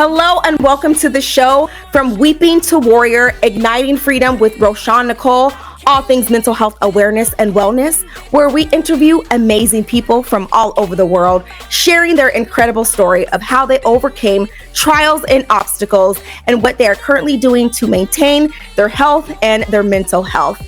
Hello and welcome to the show, From Weeping to Warrior, Igniting Freedom with Roshawn Nicole, all things mental health awareness and wellness, where we interview amazing people from all over the world, sharing their incredible story of how they overcame trials and obstacles and what they are currently doing to maintain their health and their mental health.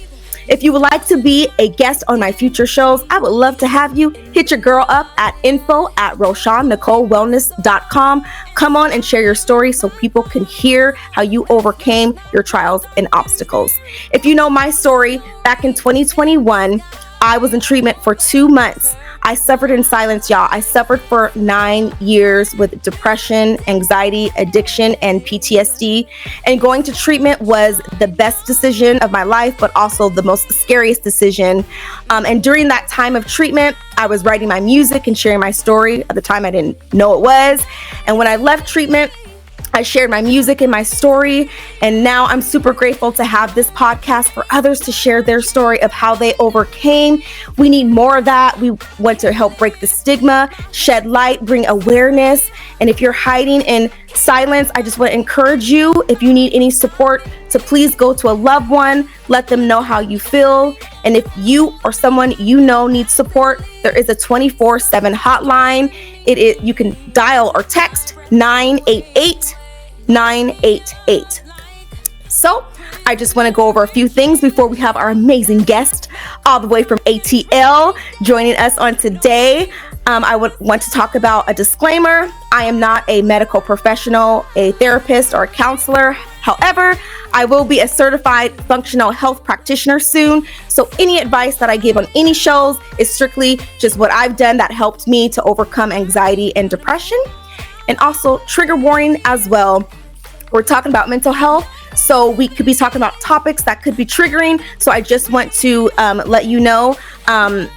If you would like to be a guest on my future shows, I would love to have you. Hit your girl up at info@RoshawnNicoleWellness.com. Come on and share your story so people can hear how you overcame your trials and obstacles. If you know my story, back in 2021, I was in treatment for 2 months. I suffered in silence, y'all. I suffered for 9 years with depression, anxiety, addiction, and PTSD. And going to treatment was the best decision of my life, but also the most scariest decision. And during that time of treatment, I was writing my music and sharing my story. At the time, I didn't know it was. And when I left treatment, I shared my music and my story, and now I'm super grateful to have this podcast for others to share their story of how they overcame. We need more of that. We want to help break the stigma, shed light, bring awareness. And if you're hiding in silence, I just want to encourage you, if you need any support, to please go to a loved one, let them know how you feel. And if you or someone you know needs support, there is a 24/7 hotline. You can dial or text 988-988. So I just want to go over a few things before we have our amazing guest all the way from ATL joining us on today. I would want to talk about a disclaimer. I am not a medical professional, a therapist, or a counselor. However, I will be a certified functional health practitioner soon. So any advice that I give on any shows is strictly just what I've done that helped me to overcome anxiety and depression. And also trigger warning as well. We're talking about mental health, so we could be talking about topics that could be triggering. So I just want to let you know on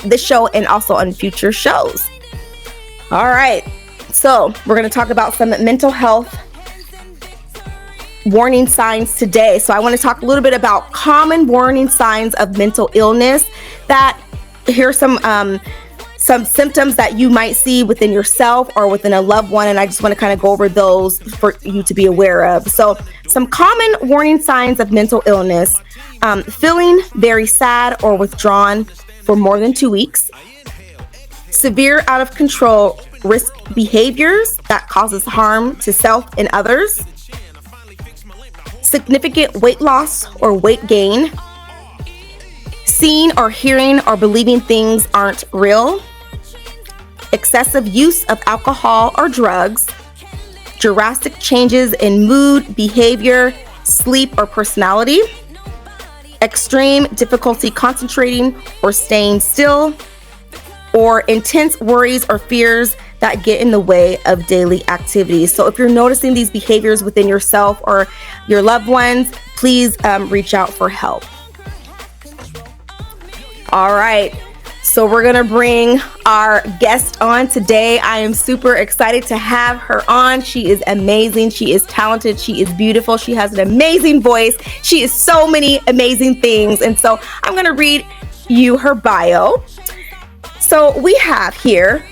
this show and also on future shows. All right, so we're going to talk about some mental health warning signs today. So I want to talk a little bit about common warning signs of mental illness. Here's some symptoms that you might see within yourself or within a loved one, and I just want to kind of go over those for you to be aware of. So some common warning signs of mental illness: feeling very sad or withdrawn for more than 2 weeks, severe out of control risk behaviors that causes harm to self and others, significant weight loss or weight gain, seeing or hearing or believing things aren't real, excessive use of alcohol or drugs, drastic changes in mood, behavior, sleep, or personality, extreme difficulty concentrating or staying still, or intense worries or fears that get in the way of daily activities. So if you're noticing these behaviors within yourself or your loved ones, please reach out for help. All right. So we're going to bring our guest on today. I am super excited to have her on. She is amazing. She is talented. She is beautiful. She has an amazing voice. She is so many amazing things. And so I'm going to read you her bio. So we have here,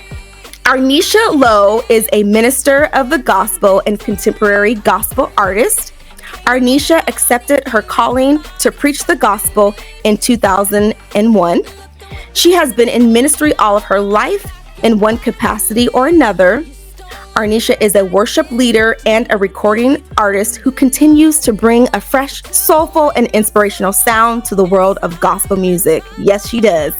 Ornicia Lowe is a minister of the gospel and contemporary gospel artist. Arnisha accepted her calling to preach the gospel in 2001. She has been in ministry all of her life in one capacity or another. Arnisha is a worship leader and a recording artist who continues to bring a fresh, soulful, and inspirational sound to the world of gospel music. Yes, she does.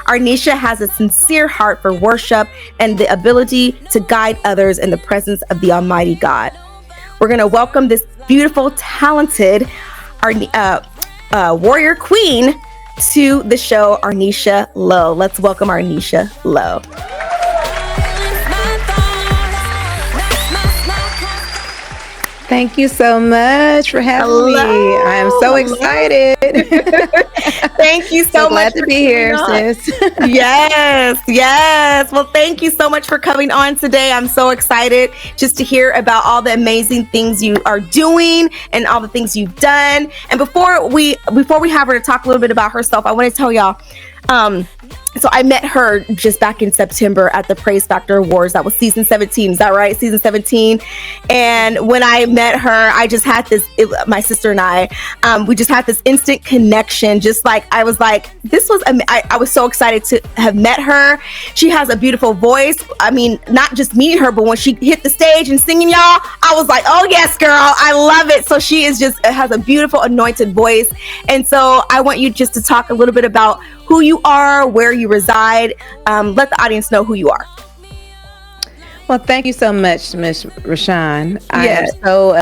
Arnisha has a sincere heart for worship and the ability to guide others in the presence of the Almighty God. We're going to welcome this beautiful, talented warrior queen to the show, Ornicia Lowe. Let's welcome Ornicia Lowe. Thank you so much for having me. I am so excited. Thank you so much. Glad to be here, sis. Yes. Well, thank you so much for coming on today. I'm so excited just to hear about all the amazing things you are doing and all the things you've done. And before we have her to talk a little bit about herself, I want to tell y'all, so I met her just back in September at the Praise Factor Awards. That was season 17. Is that right? Season 17. And when I met her, I just had this, my sister and I, we just had this instant connection. Just like, I was like, I was so excited to have met her. She has a beautiful voice. I mean, not just meeting her, but when she hit the stage and singing, y'all, I was like, oh yes, girl, I love it. So she has a beautiful anointed voice. And so I want you just to talk a little bit about who you are, where you reside. Let the audience know who you are. Well, thank you so much, Miss Roshawn. I am so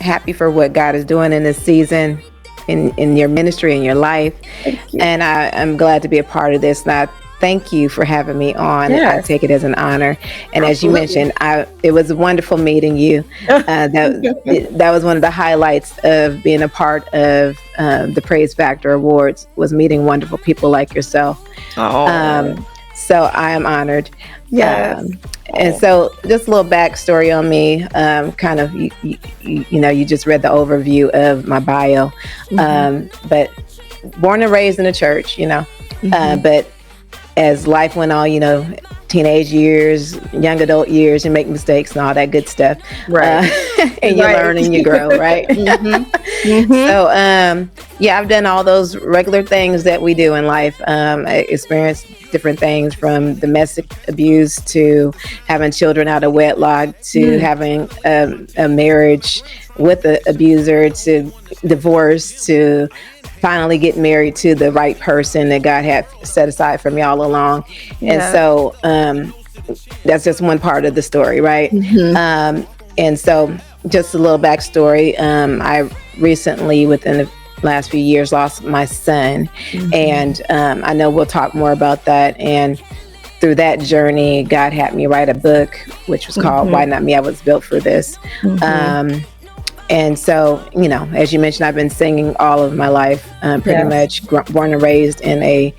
happy for what God is doing in this season, in your ministry, in your life. And I'm glad to be a part of this. And I thank you for having me on. I take it as an honor. And as you mentioned, it was wonderful meeting you. That was one of the highlights of being a part of the Praise Factor Awards, was meeting wonderful people like yourself. So I am honored. And so just a little backstory on me, kind of, you just read the overview of my bio, but born and raised in a church, but as life went on, teenage years, young adult years, you make mistakes and all that good stuff. Right. And you learn and you grow, right? So, I've done all those regular things that we do in life. I experienced different things, from domestic abuse to having children out of wedlock to having a marriage with an abuser to divorce to finally get married to the right person that God had set aside for me all along. And so that's just one part of the story, right? And so just a little backstory. I recently, within the last few years, lost my son. And I know we'll talk more about that. And through that journey, God had me write a book, which was called Why Not Me? I Was Built for This. And so, as you mentioned, I've been singing all of my life, pretty much born and raised in a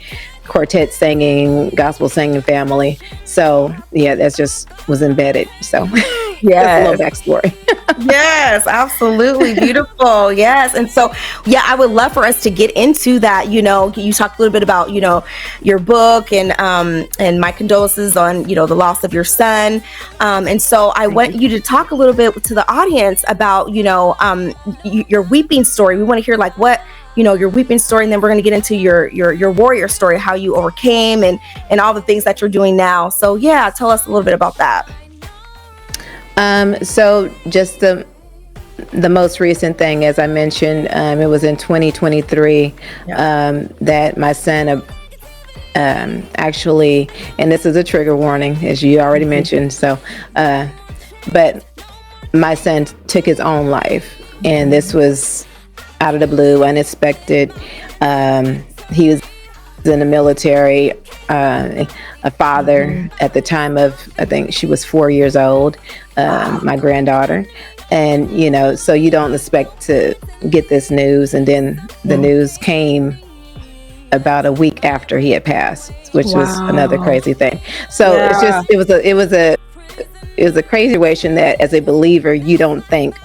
quartet singing, gospel singing family. So that's just was embedded. So that's a little backstory. Yes, absolutely. Beautiful. Yes. And so, I would love for us to get into that. You talked a little bit about, your book and my condolences on, the loss of your son. And so I want you to talk a little bit to the audience about, your weeping story. We want to hear what, your weeping story, and then we're going to get into your warrior story, how you overcame and all the things that you're doing now. So tell us a little bit about that. So just the most recent thing, as I mentioned, it was in 2023 that my son actually, and this is a trigger warning, as you already mentioned. So, but my son took his own life, and this was out of the blue, unexpected. He was in the military, a father at the time of, I think she was 4 years old, my granddaughter. And, so you don't expect to get this news. And then the news came about a week after he had passed, which was another crazy thing. So it's just, it was a crazy situation that as a believer, you don't think,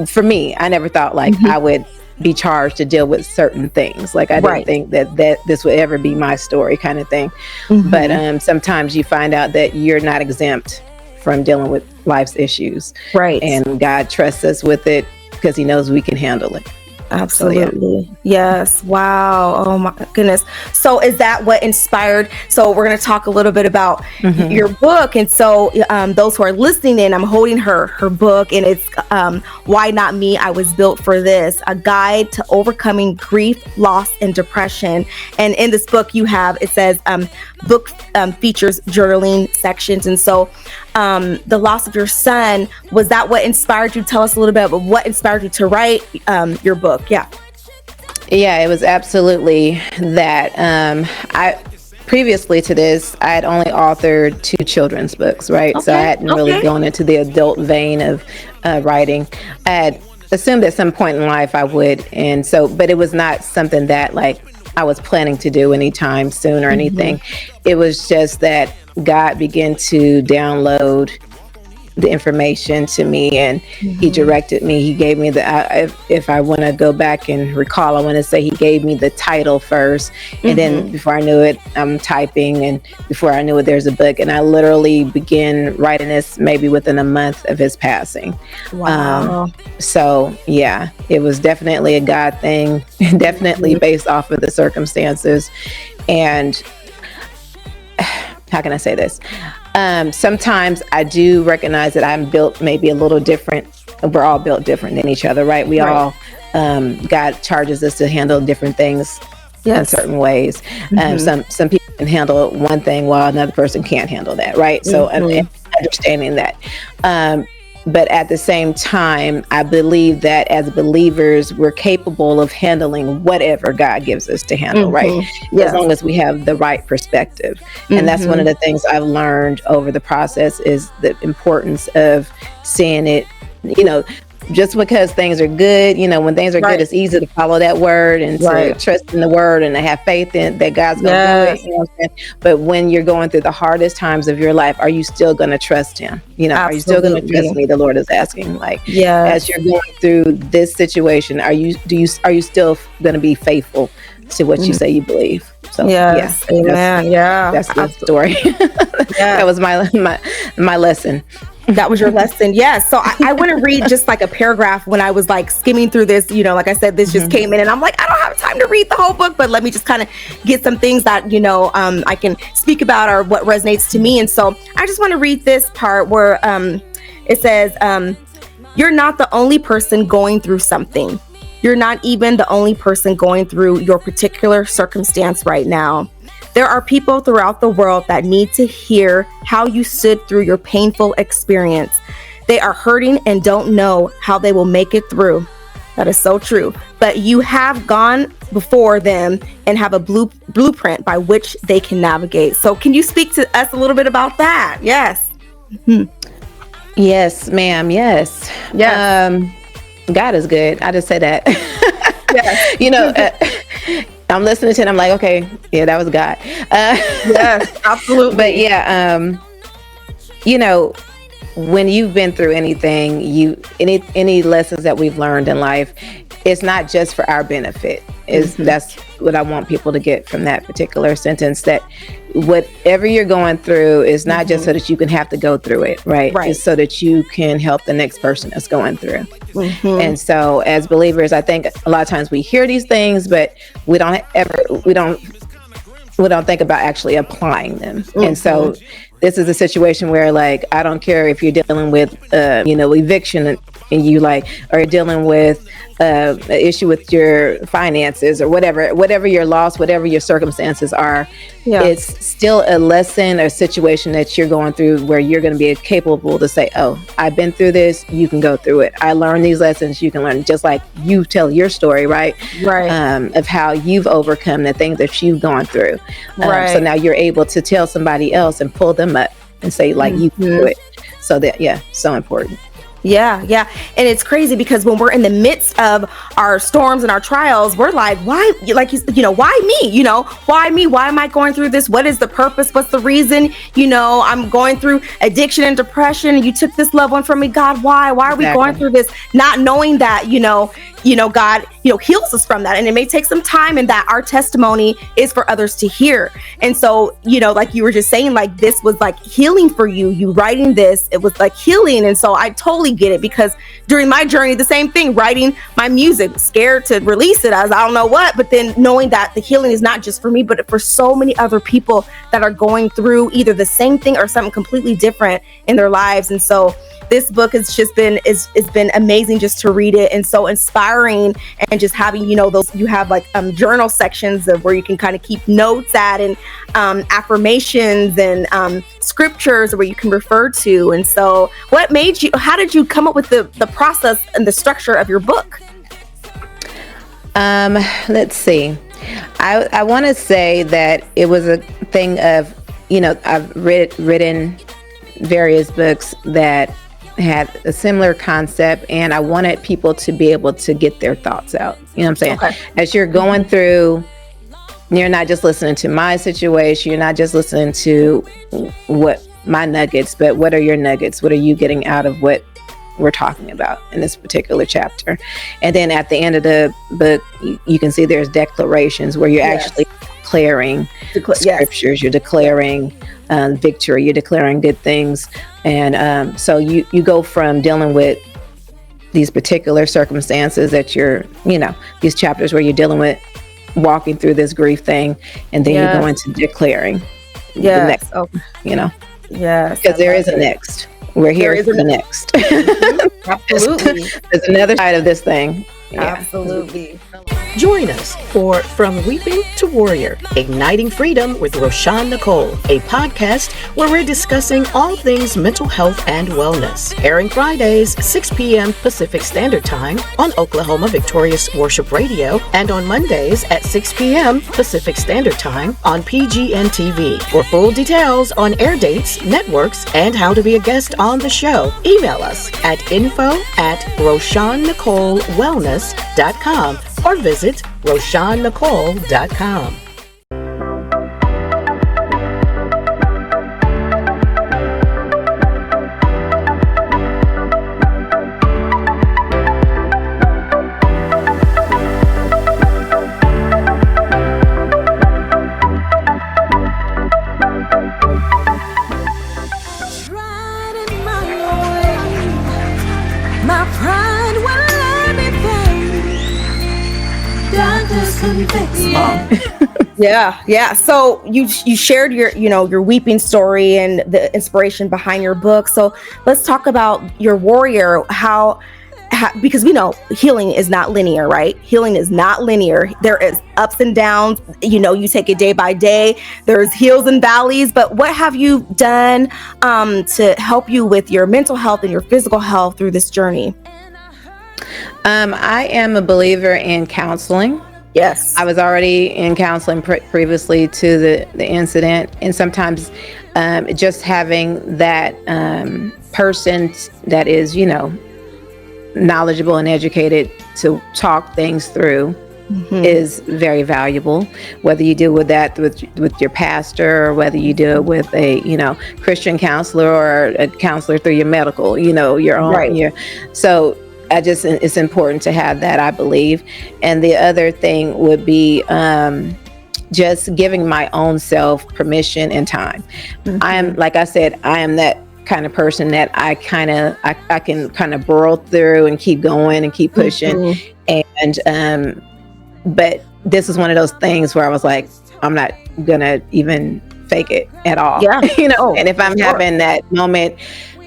for me, I never thought I would be charged to deal with certain things. I didn't think that this would ever be my story, kind of thing. But sometimes you find out that you're not exempt from dealing with life's issues. Right. And God trusts us with it because he knows we can handle it. Absolutely. So, yes. Wow. Oh my goodness. So is that what inspired? So we're going to talk a little bit about your book. And so those who are listening in, I'm holding her book, and it's Why Not Me? I Was Built for This, a guide to overcoming grief, loss, and depression. And in this book it says book features journaling sections. And so the loss of your son, was that what inspired you? Tell us a little bit about what inspired you to write your book. Yeah, it was absolutely that. I previously to this, I had only authored 2 children's books, right? Okay, so I hadn't really gone into the adult vein of writing. I had assumed at some point in life I would, and so, but it was not something that I was planning to do anytime soon or anything. It was just that God began to download the information to me, and he directed me. He gave me if I want to go back and recall, I want to say he gave me the title first, and then before I knew it, I'm typing, and before I knew it, there's a book, and I literally began writing this maybe within a month of his passing. Wow. So yeah, it was definitely a God thing, definitely based off of the circumstances. And how can I say this? Sometimes I do recognize that I'm built maybe a little different. We're all built different than each other, right? We all, God charges us to handle different things in certain ways. Some people can handle one thing while another person can't handle that, right? So understanding that. But at the same time, I believe that as believers, we're capable of handling whatever God gives us to handle, right? As long as we have the right perspective. And that's one of the things I've learned over the process, is the importance of seeing it, just because things are good, when things are good, it's easy to follow that word and to trust in the word and to have faith in that God's going to do it. What I'm saying? But when you're going through the hardest times of your life, are you still going to trust him? Are you still going to trust me? The Lord is asking, as you're going through this situation, are you still going to be faithful to what you say you believe? So amen. That's the story. That was my lesson. That was your lesson. Yes. So I want to read just like a paragraph. When I was like skimming through this, like I said, this just came in, and I'm like, I don't have time to read the whole book, but let me just kind of get some things that, I can speak about, or what resonates to me. And so I just want to read this part where it says, you're not the only person going through something. You're not even the only person going through your particular circumstance right now. There are people throughout the world that need to hear how you stood through your painful experience. They are hurting and don't know how they will make it through. That is so true. But you have gone before them and have a blueprint by which they can navigate. So can you speak to us a little bit about that? Yes. Yes, ma'am. Yes. God is good. I just say that. I'm listening to it, I'm like, okay, yeah, that was God. Yes, absolutely. But when you've been through anything, any lessons that we've learned in life, it's not just for our benefit. That's what I want people to get from that particular sentence, that whatever you're going through is not just so that you can have to go through it, right? It's so that you can help the next person that's going through. And so as believers, I think a lot of times we hear these things, but we don't think about actually applying them. And so this is a situation where, like, I don't care if you're dealing with eviction, and you are dealing with an issue with your finances, or whatever your loss, whatever your circumstances are, it's still a lesson or situation that you're going through, where you're going to be capable to say, oh, I've been through this, you can go through it. I learned these lessons, you can learn, just like you tell your story, right? Of how you've overcome the things that you've gone through. So now you're able to tell somebody else and pull them up and say, like, you can do it. So that, so important. Yeah. And it's crazy, because when we're in the midst of our storms and our trials, we're like, why? Like, why me? Why me? Why am I going through this? What is the purpose? What's the reason? I'm going through addiction and depression, and you took this loved one from me. God, why? Why are we going through this? Not knowing that, God, heals us from that. And it may take some time, and that our testimony is for others to hear. And so, like you were just saying, like, this was like healing for you writing this, it was like healing. And so I totally get it, because during my journey, the same thing, writing my music, scared to release it as I don't know what, but then knowing that the healing is not just for me, but for so many other people that are going through either the same thing or something completely different in their lives. And so this book has just been, it's been amazing just to read it, and so inspiring, and just having, those, you have like journal sections of where you can kind of keep notes at, and affirmations and scriptures where you can refer to. And so how did you come up with the process and the structure of your book? Let's see. I want to say that it was a thing of, I've written various books that had a similar concept, and I wanted people to be able to get their thoughts out. You know what I'm saying? Okay. As you're going through, you're not just listening to my situation, you're not just listening to what my nuggets, but what are your nuggets? What are you getting out of what we're talking about in this particular chapter? And then at the end of the book, you can see there's declarations where you're actually declaring scriptures, you're declaring victory, you're declaring good things. And so you go from dealing with these particular circumstances that you're, these chapters where you're dealing with walking through this grief thing, and then you go into declaring the next, because there is a next. We're here for the next. Absolutely. There's another side of this thing. Yeah. Absolutely. Join us for From Weeping to Warrior, Igniting Freedom with Roshawn Nicole, a podcast where we're discussing all things mental health and wellness. Airing Fridays, 6 p.m. Pacific Standard Time on Oklahoma Victorious Worship Radio, and on Mondays at 6 p.m. Pacific Standard Time on PGN TV. For full details on air dates, networks, and how to be a guest on the show, email us at info@RoshawnNicoleWellness.com or visit RoshawnNicole.com. Yeah. So you shared your weeping story and the inspiration behind your book. So let's talk about your warrior. How because we know healing is not linear, right? Healing is not linear. There is ups and downs. You take it day by day. There's hills and valleys. But what have you done to help you with your mental health and your physical health through this journey? I am a believer in counseling. Yes. I was already in counseling previously to the incident. And sometimes just having that person that is, knowledgeable and educated to talk things through is very valuable. Whether you deal with that with your pastor, or whether you deal with a, Christian counselor or a counselor through your medical, your own. Right. So it's important to have that, I believe. And the other thing would be just giving my own self permission and time. I am, like I said, I am that kind of person that I can kind of burrow through and keep going and keep pushing. And but this is one of those things where I was like, I'm not gonna even fake it at all. Yeah. And if I'm having that moment,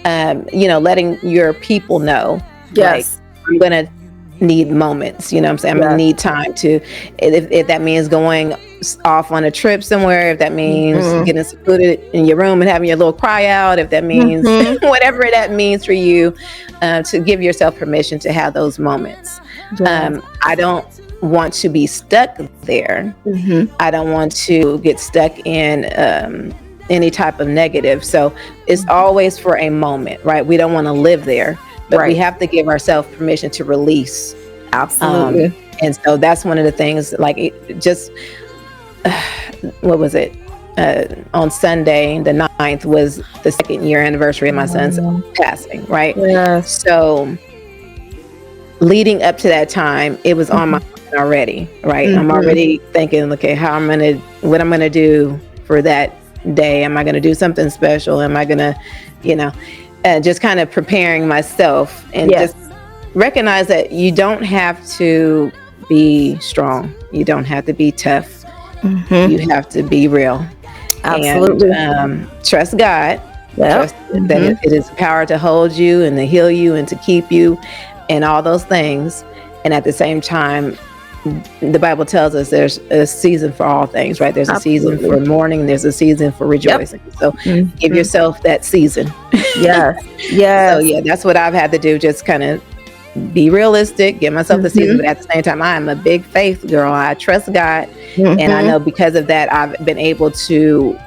letting your people know. Yes. Like, I'm going to need moments, I'm saying? I'm going to need time to, if that means going off on a trip somewhere, if that means getting secluded in your room and having your little cry out, if that means whatever that means for you, to give yourself permission to have those moments. I don't want to be stuck there. I don't want to get stuck in any type of negative. So it's always for a moment, right? We don't want to live there. But we have to give ourselves permission to release. Absolutely. And so that's one of the things, like what was it? On Sunday, the 9th, was the 2nd year anniversary of my son's passing, right? Yeah. So leading up to that time, it was on my mind already, right? I'm already thinking, okay, what I'm going to do for that day. Am I going to do something special? Am I going to, just kind of preparing myself and just recognize that you don't have to be strong. You don't have to be tough. You have to be real. Absolutely. And trust God. Trust that it is power to hold you and to heal you and to keep you and all those things. And at the same time, the Bible tells us there's a season for all things, right? There's a season for mourning. There's a season for rejoicing. So give yourself that season. Yeah. So that's what I've had to do. Just kind of be realistic, give myself the season. But at the same time, I am a big faith girl. I trust God. And I know because of that, I've been able to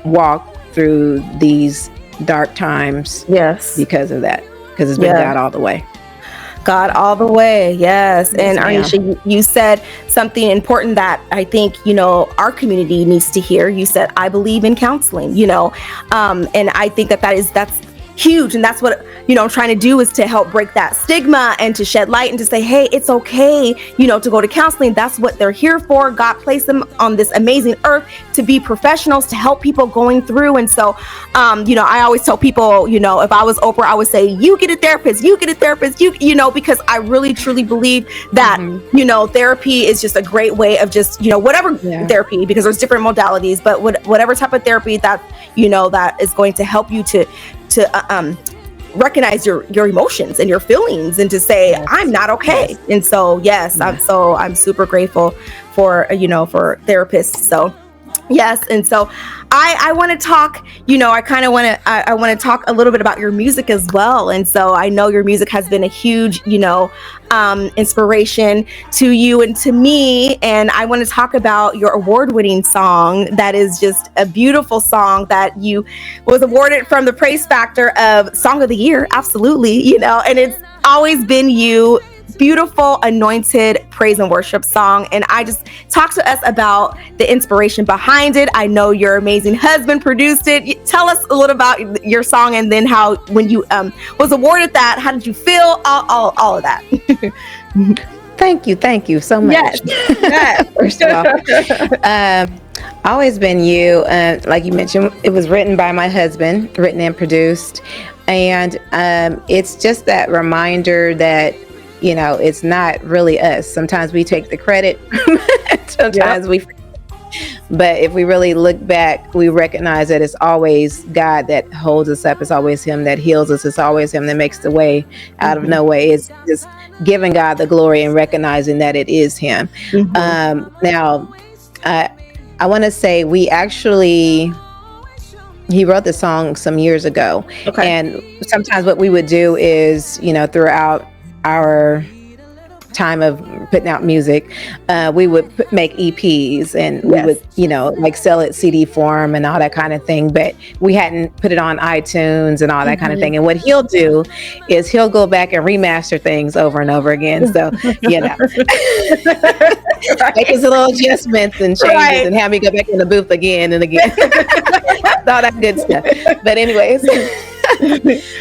walk through these dark times. Yes. Because of that. Because it's been God all the way. God all the way. Yes. Yes, And Arnisha, you said something important that I think, our community needs to hear. You said, I believe in counseling, and I think that's huge. And that's what, I'm trying to do, is to help break that stigma and to shed light and to say, hey, it's okay, to go to counseling. That's what they're here for. God placed them on this amazing earth to be professionals, to help people going through. And so, I always tell people, if I was Oprah, I would say, you get a therapist, because I really truly believe that, therapy is just a great way of just, whatever therapy, because there's different modalities, but whatever type of therapy that, that is going to help you to recognize your emotions and your feelings, and to say, I'm not okay. And so, I'm super grateful for, for therapists. So, yes. And so I want to talk, I want to talk a little bit about your music as well. And so I know your music has been a huge, inspiration to you and to me. And I want to talk about your award-winning song. That is just a beautiful song that you was awarded from the Praise Factor of Song of the Year. Absolutely. And it's Always Been You. Beautiful, anointed praise and worship song. And I just talk to us about the inspiration behind it. I know your amazing husband produced it. Tell us a little about your song, and then how, when you was awarded that, how did you feel? All of that. Thank you so much. Yes. First of all, Always Been You, like you mentioned, it was written by my husband, written and produced. And it's just that reminder that, it's not really us. Sometimes we take the credit. Sometimes but if we really look back, we recognize that it's always God that holds us up. It's always Him that heals us. It's always Him that makes the way out of no way. It's just giving God the glory and recognizing that it is Him. Now, I want to say he wrote the song some years ago. Okay. And sometimes what we would do is, throughout our time of putting out music, we would make EPs, and we would, sell it CD form and all that kind of thing. But we hadn't put it on iTunes and all that kind of thing. And what he'll do is he'll go back and remaster things over and over again. So, make his little adjustments and changes, and have me go back in the booth again and again. All that good stuff. But anyways,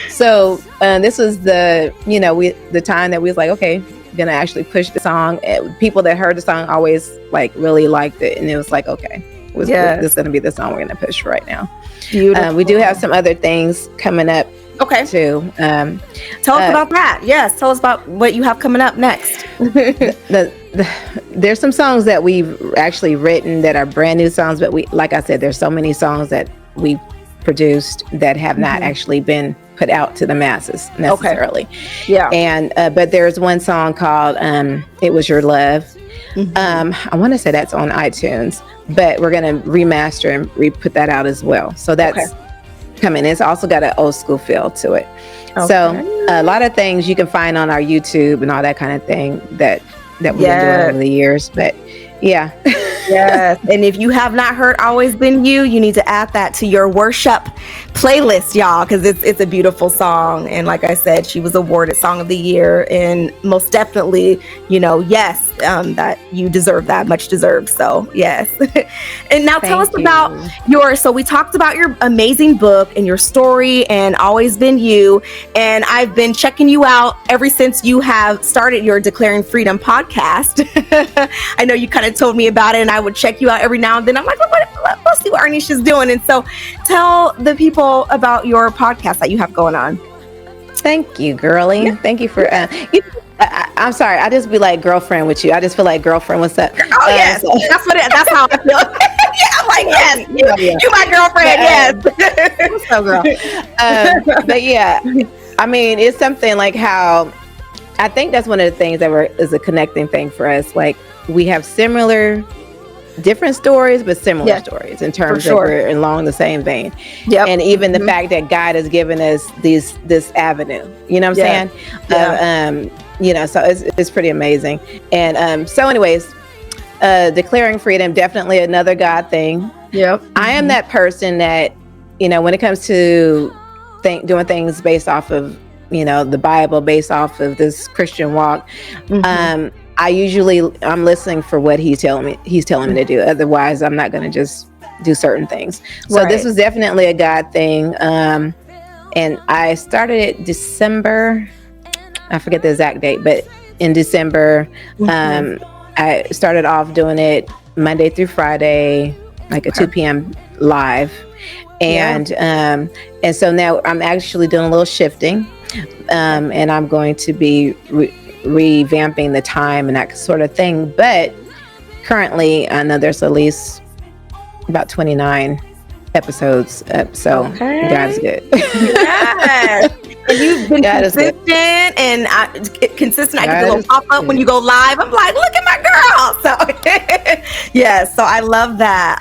so this was the time that we was like, okay, gonna actually push the song. People that heard the song always really liked it, and it was like, okay, this is gonna be the song we're gonna push right now. We do have some other things coming up. Okay. Too. Tell us about that. Yes, tell us about what you have coming up next. There's some songs that we've actually written that are brand new songs, but like I said, there's so many songs that we've produced that have not actually been put out to the masses necessarily. Okay. Yeah. And but there's one song called It Was Your Love. I want to say that's on iTunes, but we're going to remaster and put that out as well. So that's coming. It's also got an old school feel to it. Okay. So a lot of things you can find on our YouTube and all that kind of thing that we've been doing over the years. But yeah. Yes. And if you have not heard Always Been You, you need to add that to your worship playlist, y'all, because it's a beautiful song. And like I said, she was awarded Song of the Year, and most definitely, that you deserve that, much deserved. So yes. And now tell us about so we talked about your amazing book and your story and Always Been You. And I've been checking you out ever since you have started your Declaring Freedom podcast. I know you kind of told me about it, and I would check you out every now and then. I'm like, let's see what Arnisha's doing. And so tell the people about your podcast that you have going on. Thank you, girlie. Yeah. Thank you for, I'm sorry. I just be like girlfriend with you. I just feel like girlfriend. What's up? Oh, yes. So. That's how I feel. I'm like, yes, you my girlfriend. But, yes. What's up, girl? But yeah, I mean, it's something like how, I think that's one of the things that is a connecting thing for us. Like, we have different stories, but similar stories in terms of we're along the same vein. Yep. And even the fact that God has given us this avenue, you know what I'm saying? Yeah. So it's pretty amazing. And so anyways, declaring freedom, definitely another God thing. Yep. I am that person that, when it comes to doing things based off of the Bible based off of this Christian walk, I'm listening for what he's telling me to do. Otherwise, I'm not going to just do certain things. So this was definitely a God thing. And I started it December. I forget the exact date, but in December, I started off doing it Monday through Friday, like a 2 p.m. live. And so now I'm actually doing a little shifting. And I'm going to be revamping the time and that sort of thing. But currently, I know there's at least about 29 episodes up. So God is good. Yes. And you've been consistent and consistent. I get the little pop up when you go live. I'm like, look at my girl. So yes, so I love that.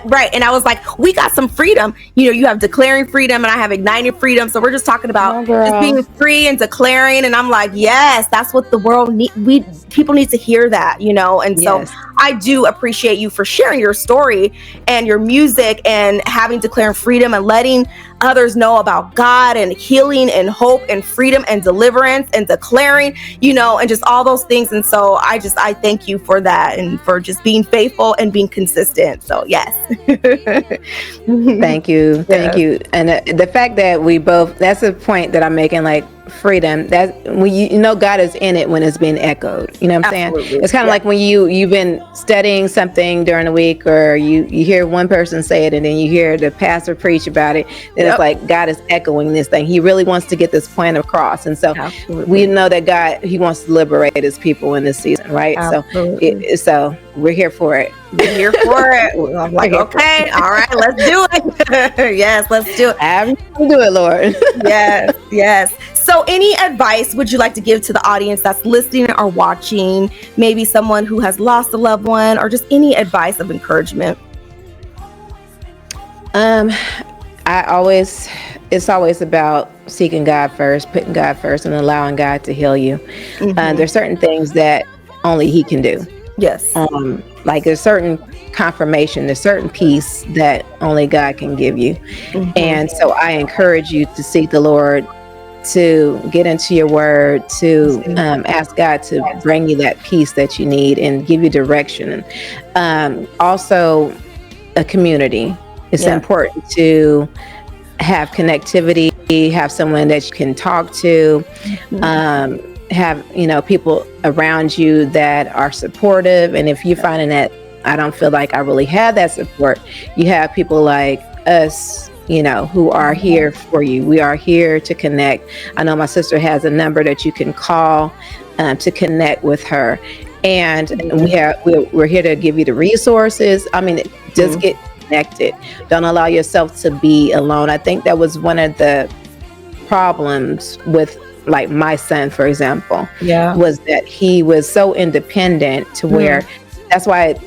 Right. And I was like, we got some freedom. You have declaring freedom and I have igniting freedom. So we're just talking about just being free and declaring. And I'm like, yes, that's what the world people need to hear that, And so I do appreciate you for sharing your story and your music and having declaring freedom and letting others know about God and healing and hope and freedom and deliverance and declaring, and just all those things. And so I thank you for that and for just being faithful and being consistent. So yes. Thank you. And the fact that we both, that's a point that I'm making, like freedom, that when God is in it when it's being echoed, what I'm saying? It's kind of like when you've been studying something during the week, or you hear one person say it and then you hear the pastor preach about it, then it's like God is echoing this thing. He really wants to get this point across. And so we know that God, he wants to liberate his people in this season, right? Absolutely. So we're here for it. We're here for it. I'm like, okay, all right, let's do it. Yes, let's do it. Do it, Lord. Yes. So any advice would you like to give to the audience that's listening or watching? Maybe someone who has lost a loved one, or just any advice of encouragement? It's always about seeking God first, putting God first, and allowing God to heal you. There's certain things that only he can do. Yes. Like there's certain confirmation, there's certain peace that only God can give you. And so I encourage you to seek the Lord, to get into your word, to ask God to bring you that peace that you need and give you direction. Also, a community. It's important to have connectivity, have someone that you can talk to, have people around you that are supportive. And if you're finding that I don't feel like I really have that support, you have people like us, who are here for you. We are here to connect. I know my sister has a number that you can call to connect with her, and we're here to give you the resources. I mean, just get connected. Don't allow yourself to be alone. I think that was one of the problems with, like, my son, for example, was that he was so independent to where that's why,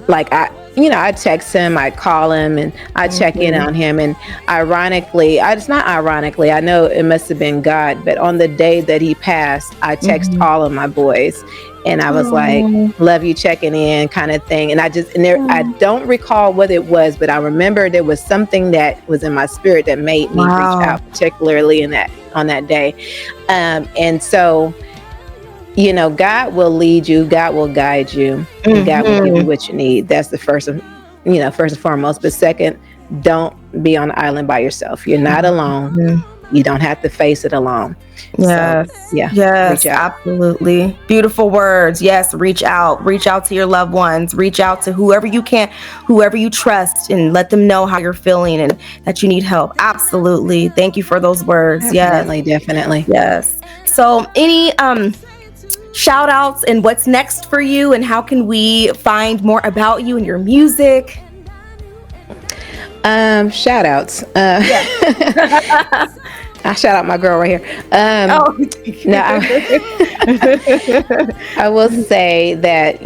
like, I text him, I call him, and I check in on him. And it's not ironically, I know it must have been God, but on the day that he passed, I text all of my boys, and I was like, love you, checking in, kind of thing. And I don't recall what it was, but I remember there was something that was in my spirit that made me reach out, particularly on that day. And so, God will lead you, God will guide you, and God will give you what you need. That's the first and foremost. But second, don't be on the island by yourself. You're not alone. You don't have to face it alone. Yes. So, yes, absolutely. Beautiful words. Yes. Reach out to your loved ones, reach out to whoever you can, whoever you trust, and let them know how you're feeling and that you need help. Absolutely. Thank you for those words. Definitely. Yes. So any, shout outs and what's next for you, and how can we find more about you and your music? Shout outs. I shout out my girl right here. I will say that,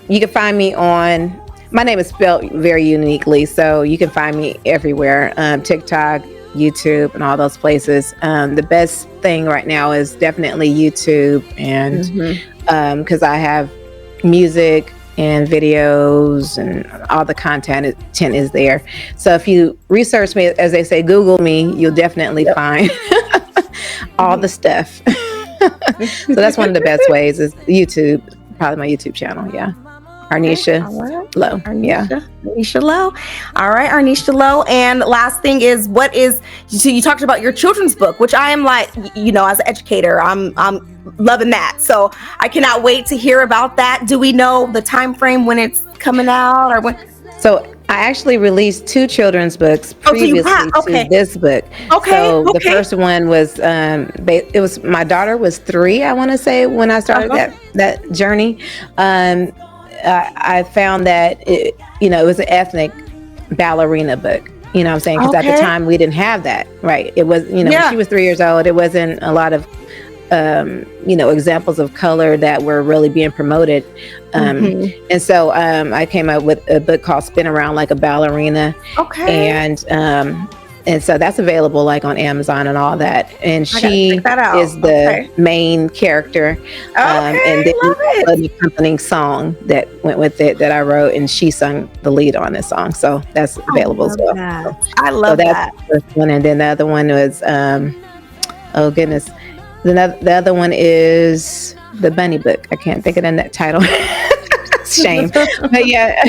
you can find me on, my name is spelled very uniquely, so you can find me everywhere. TikTok, YouTube, and all those places. The best thing right now is definitely YouTube, and because I have music, and videos, and all the content is there. So if you research me, as they say, Google me, you'll definitely find all the stuff. So that's one of the best ways is YouTube, probably my YouTube channel. Yeah. Arnisha Lowe. Arnisha Lowe. All right, Arnisha Lowe. And last thing is, so you talked about your children's book, which I am like, as an educator, I'm loving that. So I cannot wait to hear about that. Do we know the time frame when it's coming out or when? So I actually released 2 children's books previously to this book. Okay. So the first one was, it was, my daughter was 3, I want to say, when I started that journey. I found that it was an ethnic ballerina book. You know what I'm saying? Because at the time we didn't have that, right? It was, when she was 3 years old, it wasn't a lot of, examples of color that were really being promoted. And so I came up with a book called Spin Around Like a Ballerina. Okay. And so that's available like on Amazon and all that. And she is the main character. And then an accompanying song that went with it that I wrote, and she sung the lead on this song. So that's available as well. So, I love that. That's the first one. And then the other one was, oh goodness. The other one is the Bunny book. I can't think of the title. Shame. But yeah.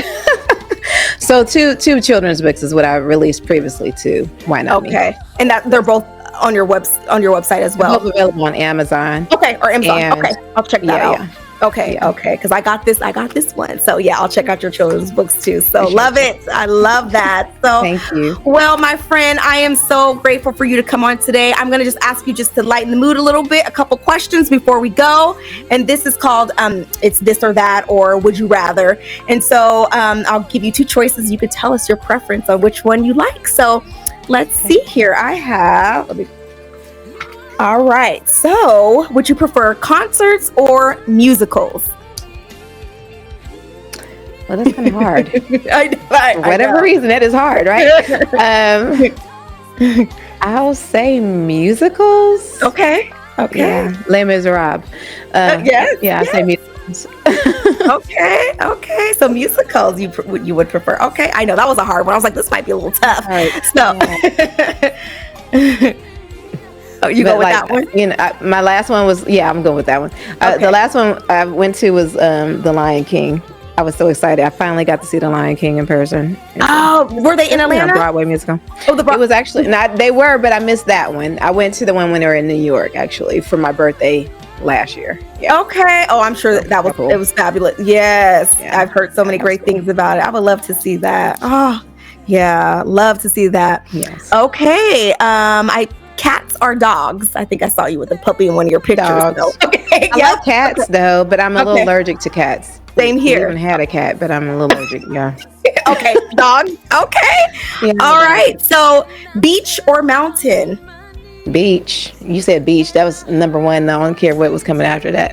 So two children's books is what I released previously to Why Not Me. Okay. And that they're both on your website as well. They're both available on Amazon. Okay, or Amazon. Okay. I'll check that out. Yeah. Okay, because I got this one. So yeah, I'll check out your children's books too. So love it. I love that. So thank you. Well, my friend, I am so grateful for you to come on today. I'm gonna just ask you just to lighten the mood a little bit, a couple questions before we go. And this is called it's this or that, or would you rather. And so I'll give you 2 choices. You could tell us your preference on which one you like. So let's see here. All right. So would you prefer concerts or musicals? Well, that's kind of hard. For whatever reason, that is hard, right? I'll say musicals. Okay. Yeah. Les Miserables. I say musicals. Okay. So musicals, you would prefer. Okay. I know that was a hard one. I was like, this might be a little tough. Right. So. Oh, you go with that one? My last one was, I'm going with that one. The last one I went to was The Lion King. I was so excited. I finally got to see The Lion King in person. Oh, were they in Atlanta? Broadway musical. Oh, it was actually not. They were, but I missed that one. I went to the one when they were in New York, actually, for my birthday last year. Yeah. Okay. Oh, I'm sure that was cool. It was fabulous. Yes, I've heard so many great things about it. I would love to see that. Oh, yeah, love to see that. Yes. Okay. Cats or dogs? I think I saw you with a puppy in one of your pictures. Dogs. Okay. I like cats though, but I'm a little allergic to cats. Same here. I even had a cat, but I'm a little allergic. Yeah. Okay. Dog. Okay. Yeah, all right. So beach or mountain? Beach. You said beach. That was number 1. I don't care what was coming after that.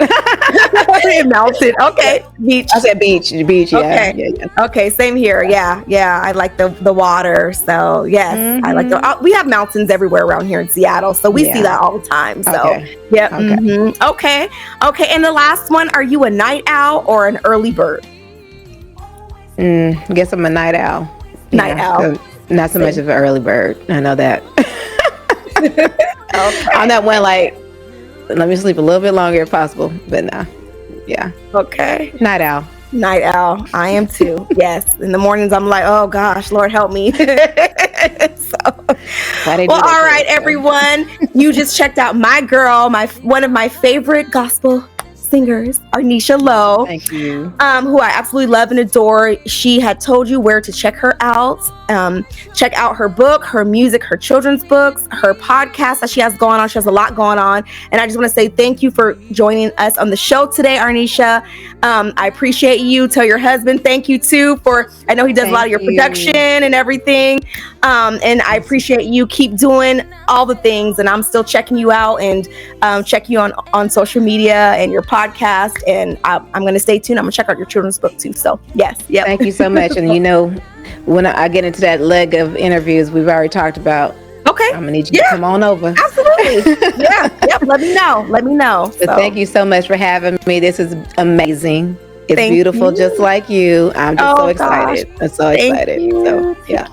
Mountain. Okay. Beach. I said beach. Beach. Yeah. Okay. Yeah. Okay. Same here. Yeah. I like the water. So yes, I like we have mountains everywhere around here in Seattle, so we see that all the time. So yeah. Okay. Okay. And the last one: are you a night owl or an early bird? I guess I'm a night owl. Night owl. So not so much of an early bird. I know that. I'm that one like, let me sleep a little bit longer if possible, but nah. Yeah. Okay. Night owl. Night owl. I am too. Yes. In the mornings, I'm like, oh gosh, Lord help me. All right, everyone. You just checked out my girl, one of my favorite gospel singers, Ornicia Lowe. Thank you. Who I absolutely love and adore. She had told you where to check her out. Check out her book, her music, her children's books, her podcast that she has going on. She has a lot going on. And I just want to say thank you for joining us on the show today, Arnisha. I appreciate you. Tell your husband thank you too I know he does a lot of your production and everything. And I appreciate you. Keep doing all the things. And I'm still checking you out and checking you on social media and your podcast. And I'm going to stay tuned. I'm going to check out your children's book too. So yes. Yep. Thank you so much. And when I get into that leg of interviews we've already talked about, okay, I'm gonna need you to come on over. Absolutely. Yep. Let me know. So thank you so much for having me. This is amazing. It's Thank beautiful, you. just like you. I'm just so excited. Gosh. I'm so excited. So, yeah.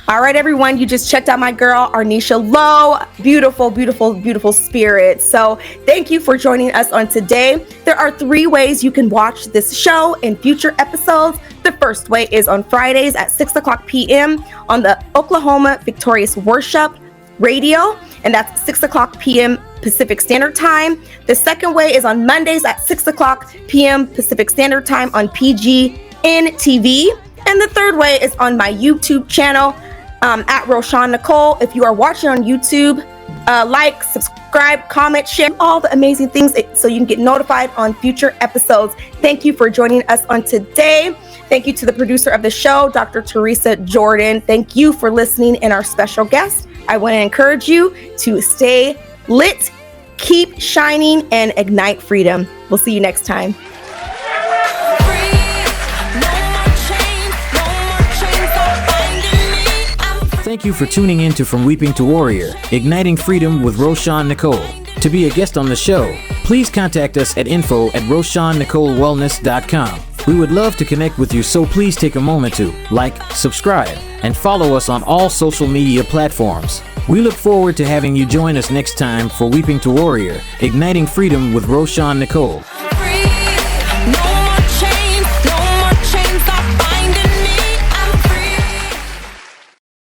All right, everyone, you just checked out my girl, Ornicia Lowe. Beautiful, beautiful, beautiful spirit. So thank you for joining us on today. There are 3 ways you can watch this show in future episodes. The first way is on Fridays at 6 o'clock p.m. on the Oklahoma Victorious Worship Radio, and that's 6 o'clock p.m. Pacific Standard Time. The second way is on Mondays at 6 o'clock p.m. Pacific Standard Time on PGN TV. And the third way is on my YouTube channel, at Roshawn Nicole. If you are watching on YouTube, like, subscribe, comment, share all the amazing things so you can get notified on future episodes. Thank you for joining us on today. Thank you to the producer of the show, Dr. Teresa Jordan. Thank you for listening, and our special guest. I want to encourage you to stay lit, keep shining, and ignite freedom. We'll see you next time. Thank you for tuning in to From Weeping to Warrior, Igniting Freedom with Roshawn Nicole. To be a guest on the show, please contact us at info@RoshawnNicoleWellness.com. We would love to connect with you, so please take a moment to like, subscribe, and follow us on all social media platforms. We look forward to having you join us next time for Weeping to Warrior, Igniting Freedom with Roshawn Nicole.